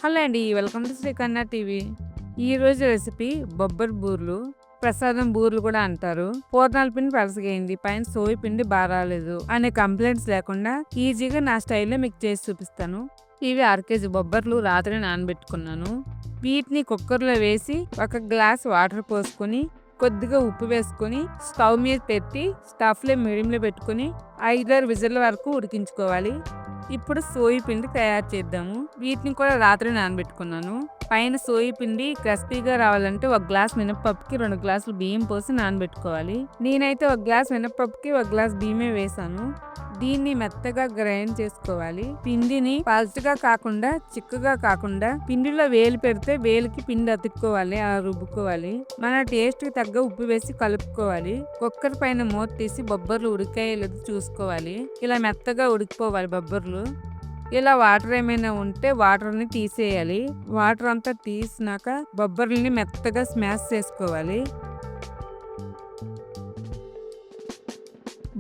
Hello అండి. Welcome to Srikanya TV. ఈరోజు recipe బొబ్బరి బూర్లు. ప్రసాదం బూర్లు కూడా అంటారు. పూర్ణాల పిండి పలసగైంది, పైన సోయి పిండి బారాలేదు అనే కంప్లైంట్స్ లేకుండా ఈజీగా నా స్టైల్లో మీకు చేసి చూపిస్తాను. ఇవి 1/2 కేజీ బొబ్బర్లు రాత్రి నానబెట్టుకున్నాను. వీటిని కుక్కర్లో వేసి 1 గ్లాస్ వాటర్ పోసుకొని కొద్దిగా ఉప్పు వేసుకొని స్టవ్ మీద పెట్టి స్టవ్ ఫ్లేమ్ మీడియంలో పెట్టుకొని 5-6 విజిల్ల వరకు ఉడికించుకోవాలి. ఇప్పుడు సోయి పిండి తయారు చేద్దాము. వీటిని కూడా రాత్రి నానబెట్టుకున్నాను. పైన సోయి పిండి క్రిస్పీగా రావాలంటే 1 గ్లాస్ మినపప్పుకి 2 గ్లాసులు బియ్యం పోసి నానబెట్టుకోవాలి. నేనైతే 1 గ్లాస్ మినపప్పుకి 1 గ్లాస్ బియ్యమే వేసాను. దీన్ని మెత్తగా గ్రైండ్ చేసుకోవాలి. పిండిని పల్చగా కాకుండా చిక్కగా కాకుండా పిండిలో వేలు పెడితే వేలికి పిండి అతుక్కోవాలి, రుబ్బుకోవాలి. మన టేస్ట్ కి తగ్గ ఉప్పు వేసి కలుపుకోవాలి. కుక్కర్ పైన మూత తీసి బొబ్బర్లు ఉడికాయో లేదో చూసుకోవాలి. ఇలా మెత్తగా ఉడికిపోవాలి బొబ్బర్లు. ఇలా వాటర్ ఏమైనా ఉంటే వాటర్ని తీసేయాలి. వాటర్ అంతా తీసినాక బొబ్బర్లని మెత్తగా స్మాష్ చేసుకోవాలి.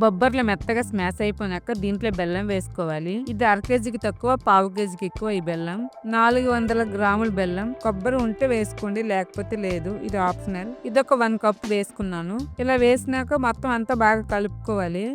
బొబ్బర్లు మెత్తగా స్మాష్ అయిపోయినాక దీంట్లో బెల్లం వేసుకోవాలి. ఇది 1/2 కేజీకి తక్కువ, 1/4 కేజీకి ఎక్కువ ఈ బెల్లం. 400 గ్రాముల బెల్లం. కొబ్బరి ఉంటే వేసుకోండి, లేకపోతే లేదు, ఇది ఆప్షనల్. ఇదొక 1 కప్ వేసుకున్నాను. ఇలా వేసినాక మొత్తం అంతా బాగా కలుపుకోవాలి.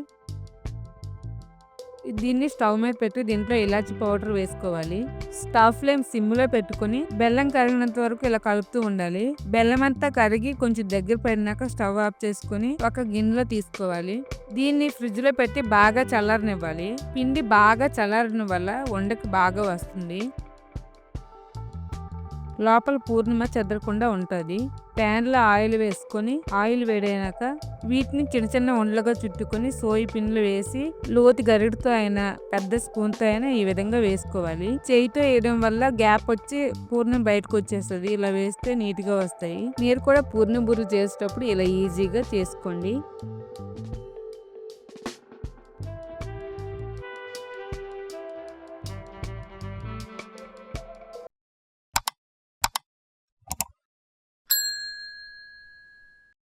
దీన్ని స్టవ్ మీద పెట్టి దీంట్లో ఇలాచి పౌడర్ వేసుకోవాలి. స్టవ్ ఫ్లేమ్ సిమ్లో పెట్టుకుని బెల్లం కరిగినంత వరకు ఇలా కలుపుతూ ఉండాలి. బెల్లం అంతా కరిగి కొంచెం దగ్గర పడినాక స్టవ్ ఆఫ్ చేసుకుని ఒక గిన్నెలో తీసుకోవాలి. దీన్ని ఫ్రిడ్జ్ లో పెట్టి బాగా చల్లారనివ్వాలి. పిండి బాగా చల్లారడం వల్ల వండకి బాగా వస్తుంది. లోపల పూర్ణిమ చెదరకుండా ఉంటుంది. ప్యాన్లో ఆయిల్ వేసుకొని ఆయిల్ వేడైనాక వీటిని చిన్న చిన్న ఉండలుగా చుట్టుకొని సోయి పిండిలు వేసి లోతు గరిటతో అయినా పెద్ద స్పూన్తో అయినా ఈ విధంగా వేసుకోవాలి. చేయితో వేయడం వల్ల గ్యాప్ వచ్చి పూర్ణం బయటకు వచ్చేస్తుంది. ఇలా వేస్తే నీట్గా వస్తాయి. మీరు కూడా పూర్ణం బూరెలు చేసేటప్పుడు ఇలా ఈజీగా చేసుకోండి.